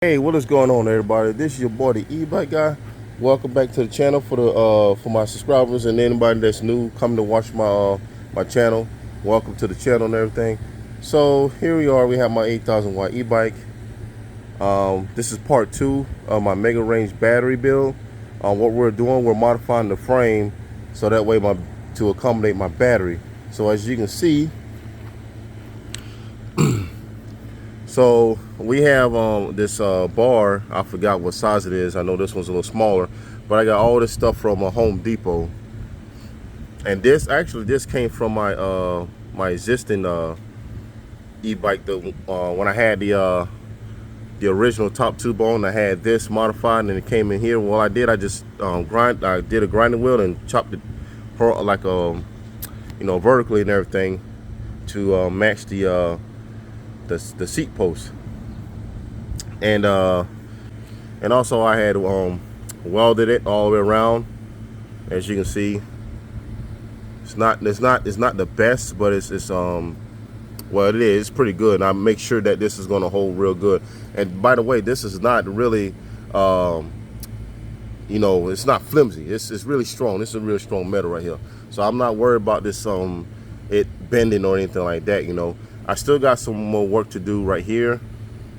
Hey, what is going on, everybody? This is your boy, the E-bike guy. Welcome back to the channel for my subscribers and anybody that's new coming to watch my channel. Welcome to the channel and everything. So here we are. We have my 8,000 watt e-bike. This is part 2 of my mega range battery build. What we're doing, we're modifying the frame so that way to accommodate my battery. So as you can see. So we have this bar. I forgot what size it is. I know this one's a little smaller, but I got all this stuff from Home Depot. And this came from my my existing e-bike. When I had the original top tube on, I had this modified, and it came in here. What I did, I just I did a grinding wheel and chopped it like vertically and everything to match the seat post, and also I had welded it all the way around. As you can see, it's not the best, but it's well, it is. It's pretty good. And I make sure that this is going to hold real good. And by the way, this is not really it's not flimsy. It's really strong. This is a really strong metal right here. So I'm not worried about this it bending or anything like that. I still got some more work to do right here.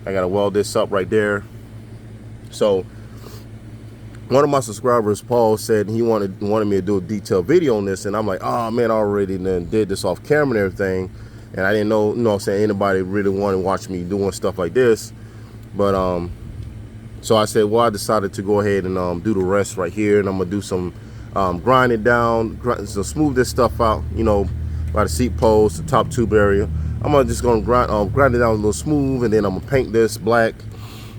I gotta weld this up right there. So one of my subscribers, Paul, said he wanted me to do a detailed video on this, and I'm like, oh man, I already did this off camera and everything, and I didn't know, anybody really wanted to watch me doing stuff like this. But so I said, well, I decided to go ahead and do the rest right here, and I'm gonna do some grind it down, so smooth this stuff out, by the seat post, the top tube area. I'm just gonna grind it down a little smooth, and then I'm gonna paint this black.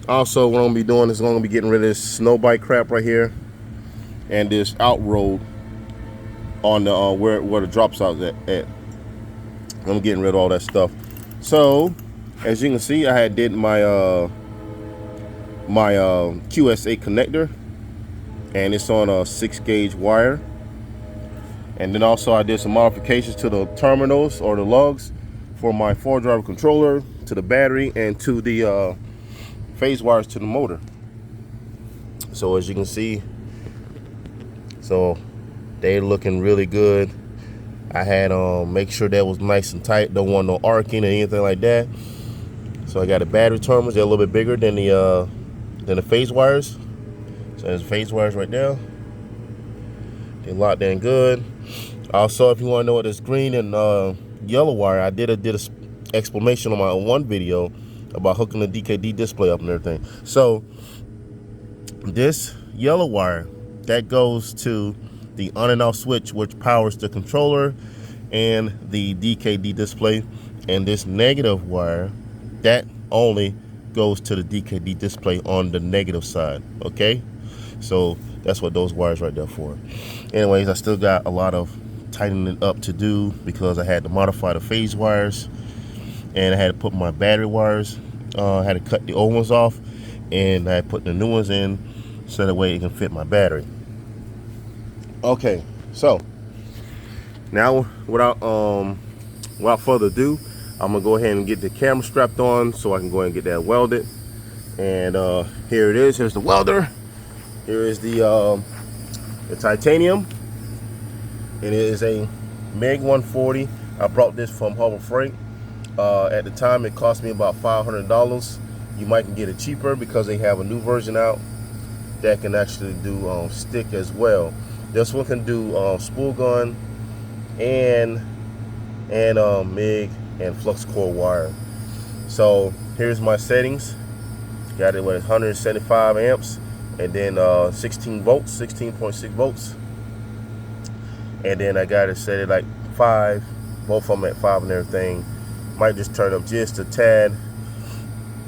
Also, what I'm gonna be doing is I'm gonna be getting rid of this snow bike crap right here, and this out road on the where the drops out at. I'm getting rid of all that stuff. So, as you can see, I had did my QS8 connector, and it's on a 6-gauge wire. And then also I did some modifications to the terminals or the lugs for my 4-driver controller, to the battery, and to the phase wires to the motor. So as you can see, so they're looking really good. I had make sure that was nice and tight. Don't want no arcing or anything like that. So I got the battery terminals. They're a little bit bigger than the phase wires. So there's the phase wires right there. They're locked in good. Also, if you want to know what this green and yellow wire, I did a explanation on my one video about hooking the DKD display up and everything. So this yellow wire, that goes to the on and off switch, which powers the controller and the DKD display. And this negative wire, that only goes to the DKD display on the negative side. Okay, so that's what those wires right there for. Anyways, I still got a lot of tightening up to do because I had to modify the phase wires, and I had to put my battery wires, I had to cut the old ones off, and I put the new ones in so that way it can fit my battery. Okay, so now without further ado, I'm gonna go ahead and get the camera strapped on so I can go ahead and get that welded. And here it is. Here's the welder. Here is the titanium. It is a MiG 140. I brought this from Harbor Freight. At the time, it cost me about $500. You might can get it cheaper because they have a new version out that can actually do stick as well. This one can do spool gun and MiG and flux core wire. So here's my settings. Got it with 175 amps, and then 16 volts, 16.6 volts. And then I got it set at like 5, both of them at 5 and everything. Might just turn up just a tad,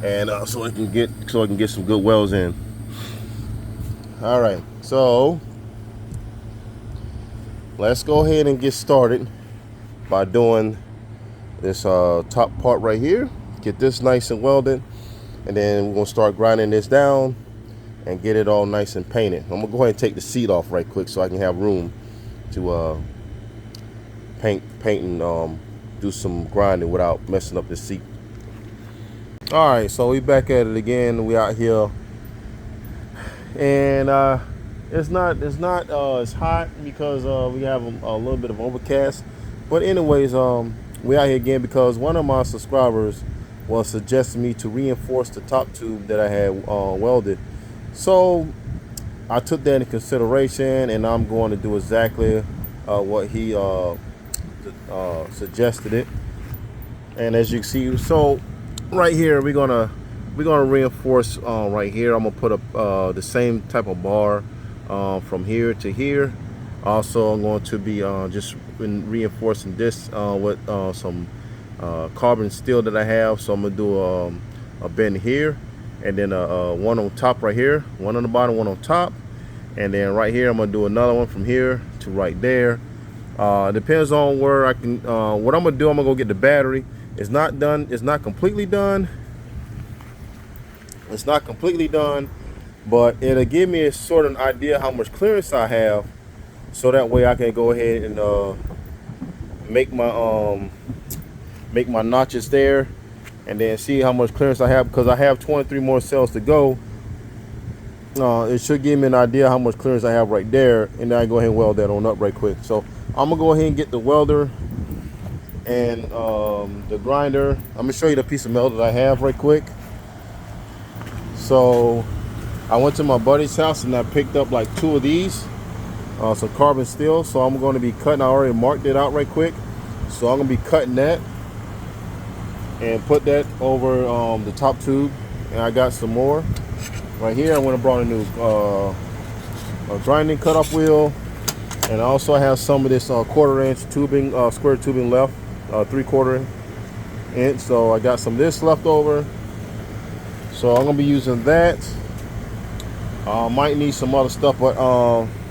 and so I can get some good welds in. All right, so let's go ahead and get started by doing this top part right here. Get this nice and welded, and then we're gonna start grinding this down and get it all nice and painted. I'm gonna go ahead and take the seat off right quick so I can have room to paint and do some grinding without messing up the seat. All right, so we back at it again. We out here, and it's not as hot because we have a little bit of overcast. But anyways, we out here again because one of my subscribers was suggesting me to reinforce the top tube that I had welded. So I took that into consideration, and I'm going to do exactly what he suggested it. And as you can see, so right here we're gonna reinforce right here. I'm gonna put up the same type of bar from here to here. Also, I'm going to be just reinforcing this with some carbon steel that I have. So I'm gonna do a bend here, and then one on top right here, one on the bottom, one on top, and then right here I'm gonna do another one from here to right there. Depends on where I can. What I'm gonna do, I'm gonna go get the battery. It's not done. It's not completely done. It's not completely done, but it'll give me a sort of idea how much clearance I have, so that way I can go ahead and make my notches there, and then see how much clearance I have, because I have 23 more cells to go. It should give me an idea how much clearance I have right there, and then I go ahead and weld that on up right quick. So I'm gonna go ahead and get the welder and the grinder. I'm gonna show you the piece of metal that I have right quick. So I went to my buddy's house and I picked up like 2 of these, some carbon steel. So I'm going to be cutting. I already marked it out right quick, so I'm gonna be cutting that and put that over the top tube. And I got some more right here. I went and brought a new a grinding cutoff wheel, and also I have some of this 1/4 inch tubing, square tubing left, 3/4 inch. So I got some of this left over, so I'm gonna be using that. Might need some other stuff, but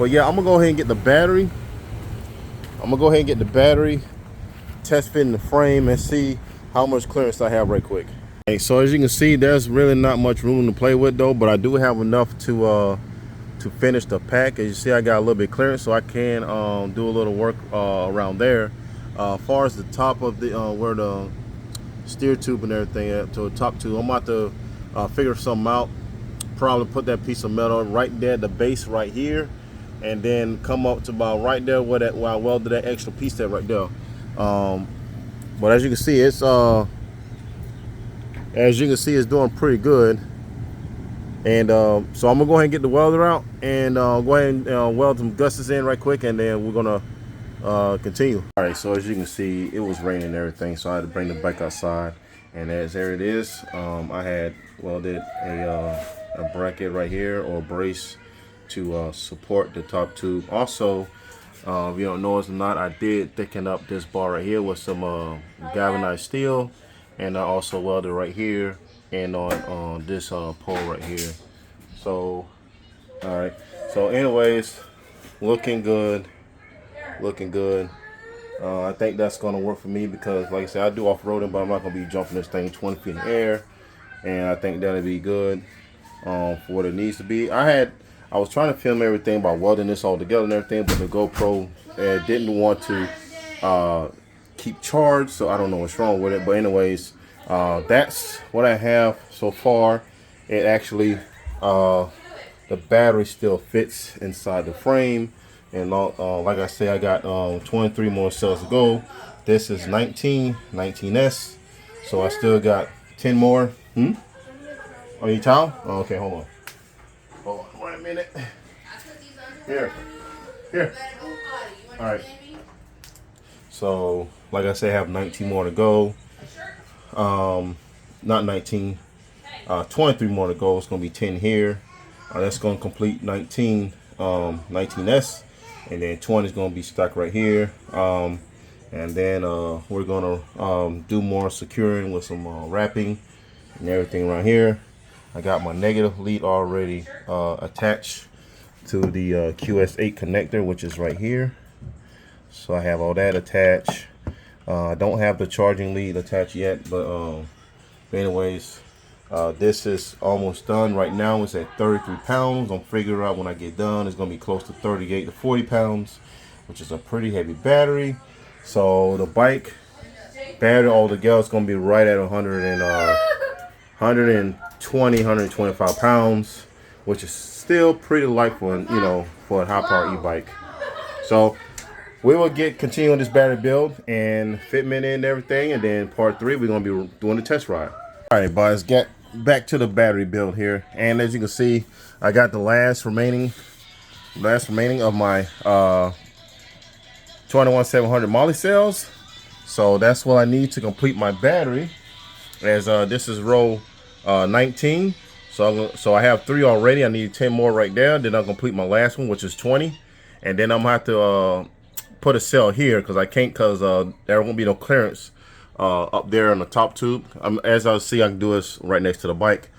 yeah, I'm gonna go ahead and get the battery. Test fit in the frame and see how much clearance I have right quick. Okay, so as you can see, there's really not much room to play with though, but I do have enough to finish the pack. As you see, I got a little bit clearance, so I can do a little work around there. As far as the top of the where the steer tube and everything at, to the top tube, I'm about to figure something out. Probably put that piece of metal right there at the base right here, and then come up to about right there where I welded that extra piece there right there. But as you can see, it's doing pretty good. And so I'm gonna go ahead and get the welder out and go ahead and weld some gussets in right quick, and then we're gonna continue. All right, so as you can see, it was raining and everything, so I had to bring the bike outside, and as there it is, I had welded a bracket right here, or a brace, to support the top tube. Also, if you don't know it's not, I did thicken up this bar right here with some galvanized steel, and I also welded right here and on this pole right here. So all right, so anyways, looking good. I think that's gonna work for me, because like I said, I do off-roading, but I'm not gonna be jumping this thing 20 feet in the air, and I think that'll be good for what it needs to be. I was trying to film everything by welding this all together and everything, but the GoPro didn't want to keep charged, so I don't know what's wrong with it. But anyways, that's what I have so far. It actually, the battery still fits inside the frame, and like I said, I got 23 more cells to go. This is 19S, so I still got 10 more. Oh, you towel? Oh, okay, hold on. Oh, wait a minute. Here. All right. So, like I said, I have 19 more to go. Not 19. 23 more to go. It's gonna be 10 here. That's gonna complete 19S, and then 20 is gonna be stuck right here. And then we're gonna do more securing with some wrapping and everything right here. I got my negative lead already attached to the QS8 connector, which is right here. So I have all that attached. I don't have the charging lead attached yet, but anyways, this is almost done. Right now it's at 33 pounds. I'm figuring out when I get done, it's gonna be close to 38 to 40 pounds, which is a pretty heavy battery. So the bike battery altogether is gonna be right at 100 and 120, 125 pounds, which is still pretty light for, you know, for a high power e-bike. So we will continue on this battery build and fitment and everything, and then part 3 we're gonna be doing the test ride. All right, boys, get back to the battery build here, and as you can see, I got the last remaining of my 21700 moly cells. So that's what I need to complete my battery, as this is row 19. So I have 3 already. I need 10 more right there. Then I'll complete my last one, which is 20, and then I'm gonna have to put a cell here because I can't, because there won't be no clearance up there on the top tube. As I'll see, I can do this right next to the bike,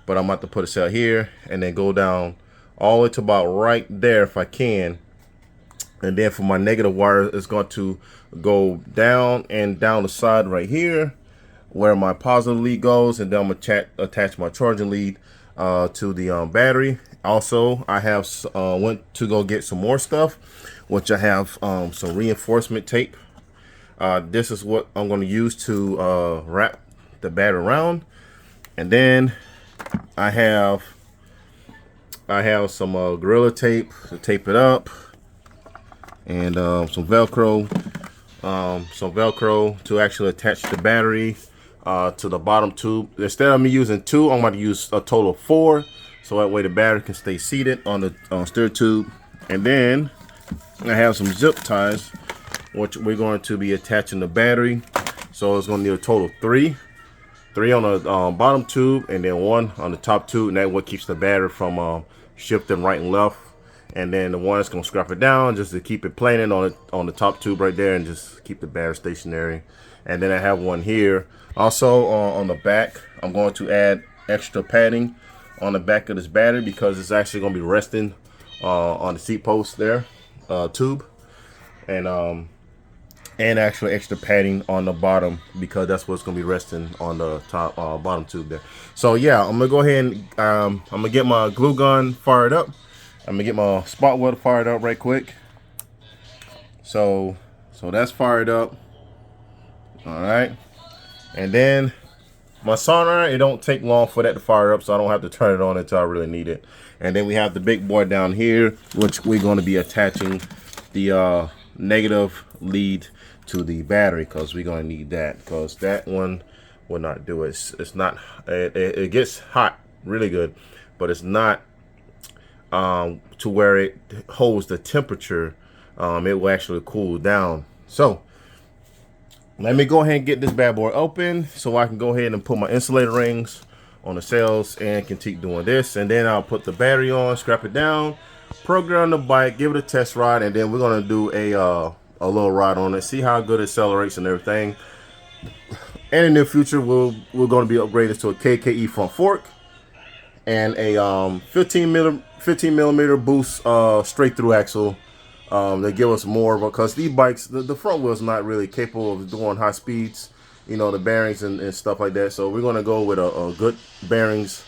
but I'm about to put a cell here and then go down all the way to about right there if I can. And then for my negative wire, it's going to go down and down the side right here where my positive lead goes, and then I'm gonna attach my charging lead to the battery. Also, I have went to go get some more stuff, which I have some reinforcement tape. This is what I'm going to use to wrap the battery around. And then I have some Gorilla tape to tape it up, and some Velcro to actually attach the battery to the bottom tube. Instead of me using 2, I'm going to use a total of 4, so that way the battery can stay seated on the steer tube. And then I have some zip ties, which we're going to be attaching the battery. So it's going to need a total of 3 on the bottom tube, and then 1 on the top tube, and that's what keeps the battery from shifting right and left. And then the one that's going to scrap it down just to keep it planing on the top tube right there, and just keep the battery stationary. And then I have one here also on the back. I'm going to add extra padding on the back of this battery because it's actually going to be resting on the seat post there, tube, and actually extra padding on the bottom because that's what's going to be resting on the top bottom tube there. So yeah, I'm gonna go ahead and I'm gonna get my glue gun fired up. I'm gonna get my spot welder fired up right quick. So that's fired up. All right, and then my solder, it don't take long for that to fire up, so I don't have to turn it on until I really need it. And then we have the big boy down here, which we're going to be attaching the negative lead to the battery, because we're going to need that, because that one will not do it. It's not, it gets hot really good, but it's not to where it holds the temperature. It will actually cool down. So let me go ahead and get this bad boy open so I can go ahead and put my insulator rings on the cells and can keep doing this. And then I'll put the battery on, scrap it down, program the bike, give it a test ride, and then we're gonna do a little ride on it, see how good it accelerates and everything. And in the future, we're going to be upgraded to a KKE front fork and a 15 millimeter boost straight through axle. They give us more, because these bikes, the front wheel is not really capable of doing high speeds, you know, the bearings and stuff like that. So we're going to go with a good bearings,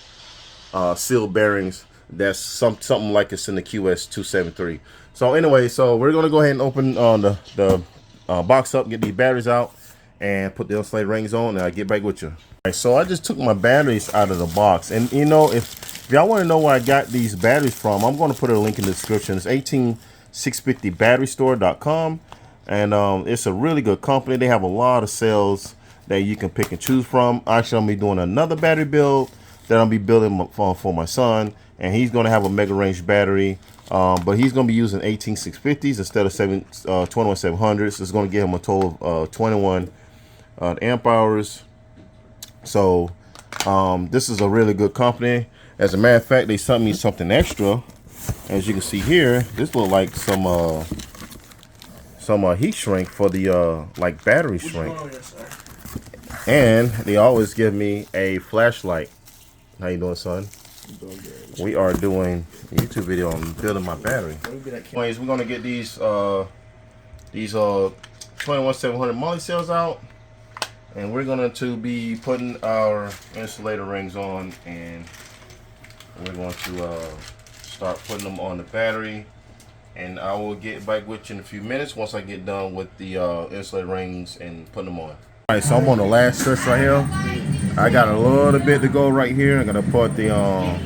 sealed bearings. That's something like it's in the QS 273. So anyway, so we're going to go ahead and open the box up, get these batteries out, and put the insulated rings on, and I'll get back with you. All right, so I just took my batteries out of the box, and you know, if y'all want to know where I got these batteries from, I'm going to put a link in the description. It's 18650batterystore.com, and it's a really good company. They have a lot of cells that you can pick and choose from. Actually, I'm gonna be doing another battery build that I'll be building for my son, and he's going to have a mega range battery, but he's going to be using 18650s instead of 21700s. It's going to give him a total of 21 amp hours. So this is a really good company. As a matter of fact, they sent me something extra. As you can see here, this looks like some heat shrink for the like battery shrink. And they always give me a flashlight. How you doing, son? We are doing a YouTube video on building my battery. Anyways, we're gonna get these 21700 moly cells out, and we're going to be putting our insulator rings on, and we're going to start putting them on the battery. And I will get back with you in a few minutes once I get done with the insulator rings and putting them on. All right, so I'm on the last stretch right here. I got a little bit to go right here. I'm gonna put the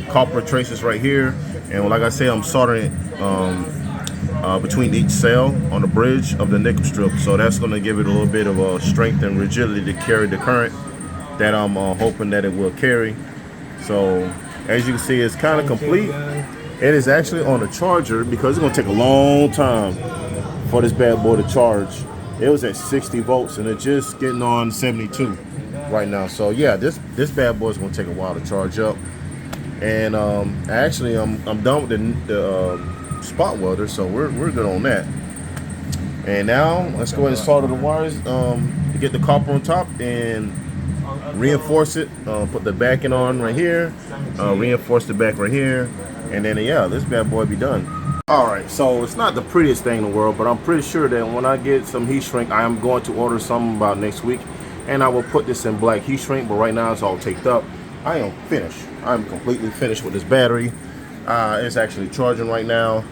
copper traces right here, and like I say, I'm soldering it between each cell on the bridge of the nickel strip. So that's gonna give it a little bit of strength and rigidity to carry the current that I'm hoping that it will carry. So as you can see, it's kind of complete. It is actually on a charger because it's gonna take a long time for this bad boy to charge. It was at 60 volts and it's just getting on 72 right now. So yeah, this bad boy is gonna take a while to charge up. And actually, I'm done with the spot welder, so we're good on that. And now let's go ahead and solder the wires to get the copper on top and reinforce it. Put the backing on right here, reinforce the back right here, and then yeah, this bad boy be done. All right, so it's not the prettiest thing in the world, but I'm pretty sure that when I get some heat shrink, I am going to order some about next week, and I will put this in black heat shrink. But right now it's all taped up. I am finished. I'm completely finished with this battery. It's actually charging right now,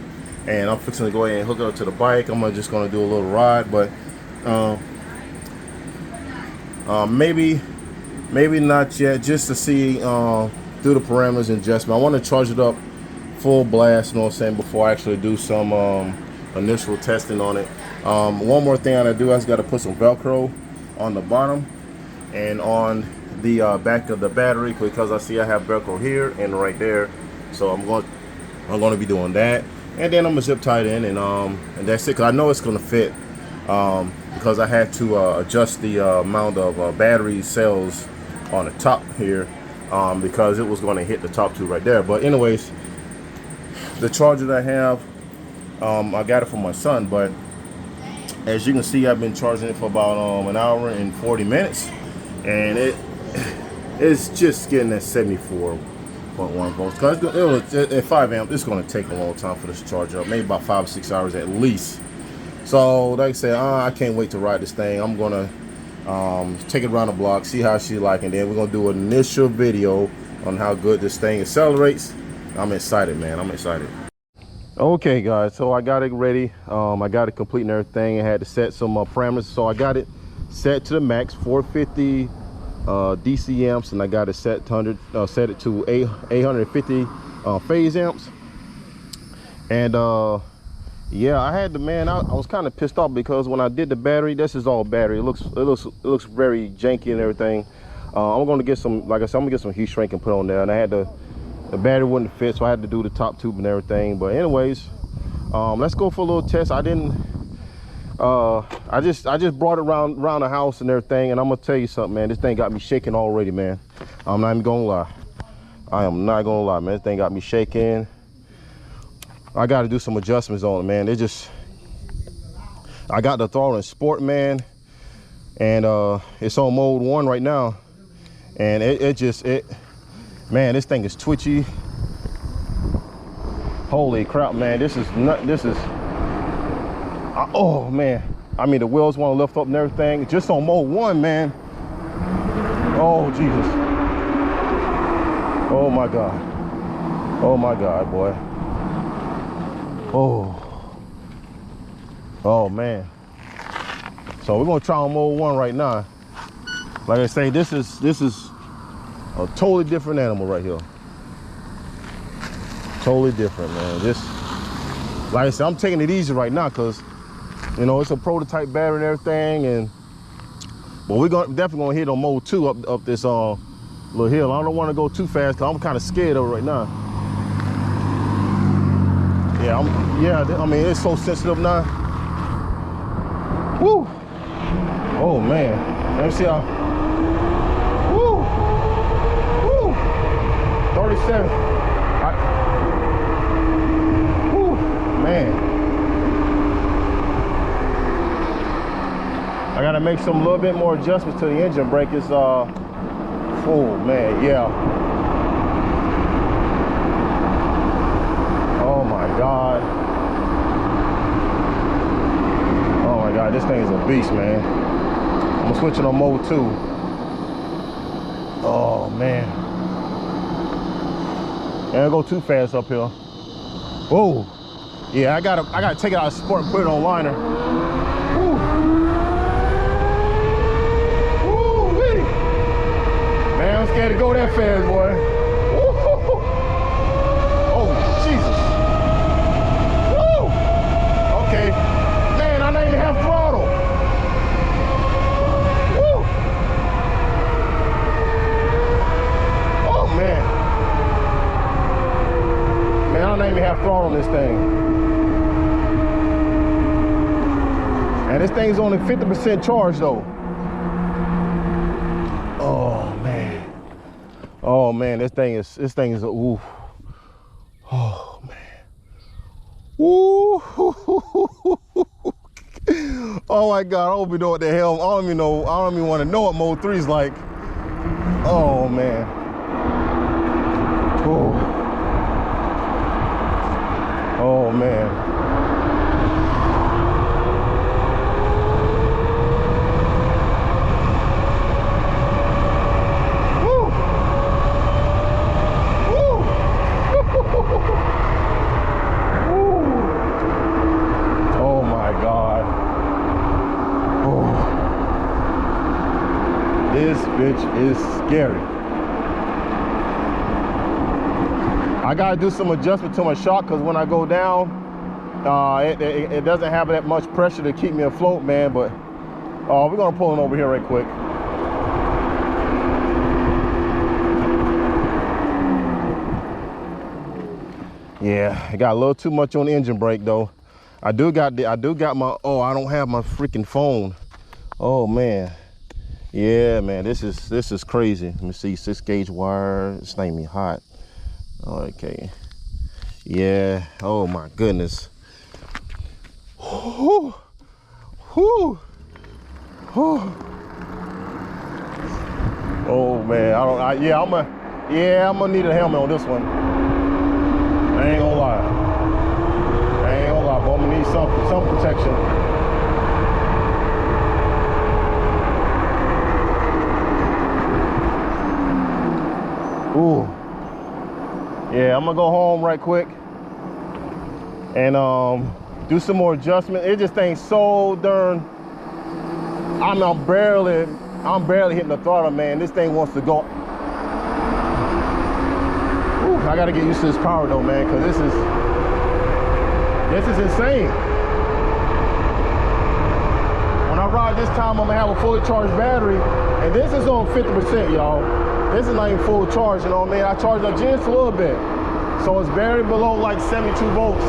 and I'm fixing to go ahead and hook it up to the bike. I'm just going to do a little ride, but maybe not yet, just to see through the parameters and adjustment. I want to charge it up full blast, you know what I'm saying, before I actually do some initial testing on it. One more thing I gotta do, I just got to put some Velcro on the bottom and on the back of the battery, because I see I have Velcro here and right there. So I'm going to be doing that, and then I'm gonna zip tie it in, and that's it. Cause I know it's gonna fit, because I had to adjust the amount of battery cells on the top here, because it was going to hit the top two right there. But anyways, the charger that I have, I got it from my son, but as you can see, I've been charging it for about an hour and 40 minutes, and it's just getting at 74.1 volts. Because at 5 amp, it's going to take a long time for this to charge up, maybe about 5 or 6 hours at least. So like I said, I can't wait to ride this thing. I'm going to take it around the block, see how she like, and then we're going to do an initial video on how good this thing accelerates. I'm excited, man. I'm excited. Okay, guys, so I got it ready. I got it complete and everything. I had to set some parameters, so I got it set to the max, 450 DC amps, and I got it set to set it to 850 phase amps. And yeah, I had to, man, I was kind of pissed off because when I did the battery, this is all battery. It looks very janky and everything. I'm going to get some, like I said, I'm gonna get some heat shrink and put on there, and I had to. The battery wouldn't fit, so I had to do the top tube and everything. But anyways, let's go for a little test. I just brought it around the house and everything, and I'm gonna tell you something, man. This thing got me shaking already, man. I'm not even gonna lie. I am not gonna lie, man. This thing got me shaking. I got to do some adjustments on it, man. I got the throttle in sport, man, and it's on mode 1 right now, and man, this thing is twitchy. Holy crap, man. Oh man, I mean, the wheels want to lift up and everything just on mode 1, man. Oh Jesus. Oh my God, boy. Oh man. So we're gonna try on mode 1 right now. Like I say, this is a totally different animal right here. Totally different, man. Just like I said, I'm taking it easy right now because, you know, it's a prototype battery and everything, but we're definitely gonna hit on mode 2 up this little hill. I don't want to go too fast because I'm kind of scared of it right now. Yeah, I mean, it's so sensitive now. Woo! Oh man, let me see how. 37. Whew, man. I gotta make some little bit more adjustments to the engine brake. It's oh man, yeah. Oh my God. Oh my God, this thing is a beast, man. I'm switching on mode 2. Oh man. Can't go too fast up here. Whoa. Yeah, I gotta take it out of sport and put it on liner. Woo. Woo-wee. Man, I'm scared to go that fast, boy. Woo-hoo-hoo. Oh, Jesus. Woo! Okay. Man, I don't even have throttle. Woo! Oh, man. Man, I don't even have throttle on this thing. And this thing's only 50% charged, though. Oh man, this thing is ooh. Oh man. Ooh. Oh my God, I don't even know what the hell. I don't even want to know what Mode 3 is like. Oh man. Oh. Oh man. Oh my God. Oh. This bitch is scary. I gotta do some adjustment to my shock because when I go down, it doesn't have that much pressure to keep me afloat, man. But we're gonna pull it over here right quick. Yeah, I got a little too much on the engine brake though. I do got my, I don't have my freaking phone. Oh man. Yeah, man, this is crazy. Let me see, 6-gauge wire, it's making me hot. Okay. Yeah, oh my goodness. Whew. Whew. Whew. Oh man, I'm gonna need a helmet on this one. I ain't gonna lie. But I'm gonna need some protection. Ooh. Yeah, I'm gonna go home right quick and do some more adjustment. It just ain't so darn. I'm barely hitting the throttle, man. This thing wants to go. I gotta get used to this power though, man, because this is insane. When I ride this time, I'm gonna have a fully charged battery, and this is on 50%, y'all. This is not even full charge, you know what I mean? I charged up just a little bit, so it's barely below like 72 volts.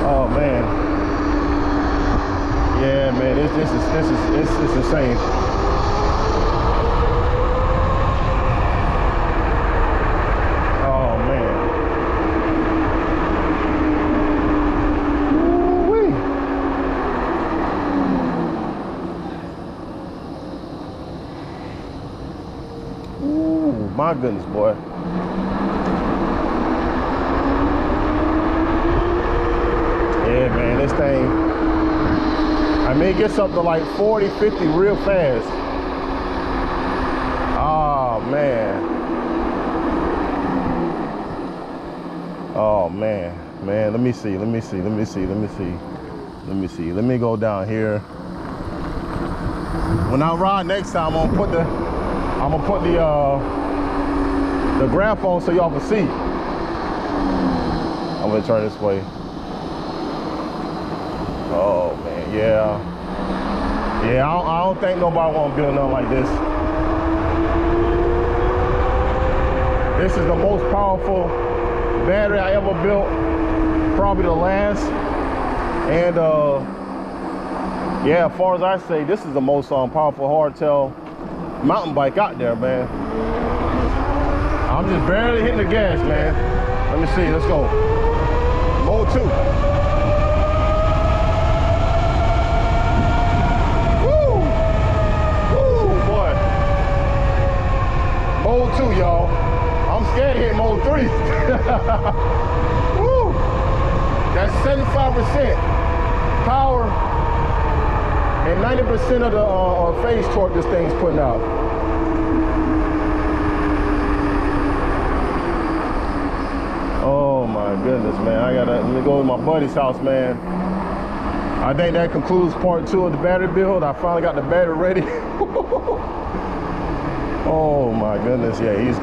Oh man, yeah, man, this is insane. My goodness, boy. Yeah, man, this thing, I mean, it gets up to like 40, 50 real fast. Oh, man. Oh, man. Man, let me see. Let me go down here. When I ride next time, I'm gonna put the graph on so y'all can see. I'm gonna turn this way. Oh man, yeah. I don't think nobody want to build nothing like this. This is the most powerful battery I ever built, probably the last. And yeah, as far as I say, this is the most powerful hardtail mountain bike out there, man. I'm just barely hitting the gas, man. Let me see, let's go. Mode 2. Woo! Woo, boy. Mode 2, y'all. I'm scared to hit Mode 3. Woo! That's 75% power and 90% of the phase torque this thing's putting out. Oh my goodness, man. Let me go to my buddy's house, man. I think that concludes part 2 of the battery build. I finally got the battery ready. Oh my goodness, yeah, he's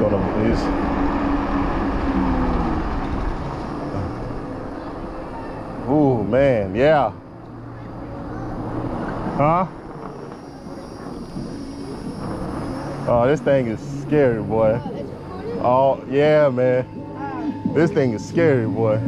ooh, man, yeah. Huh? Oh, this thing is scary, boy. Oh, yeah, man. This thing is scary, boy.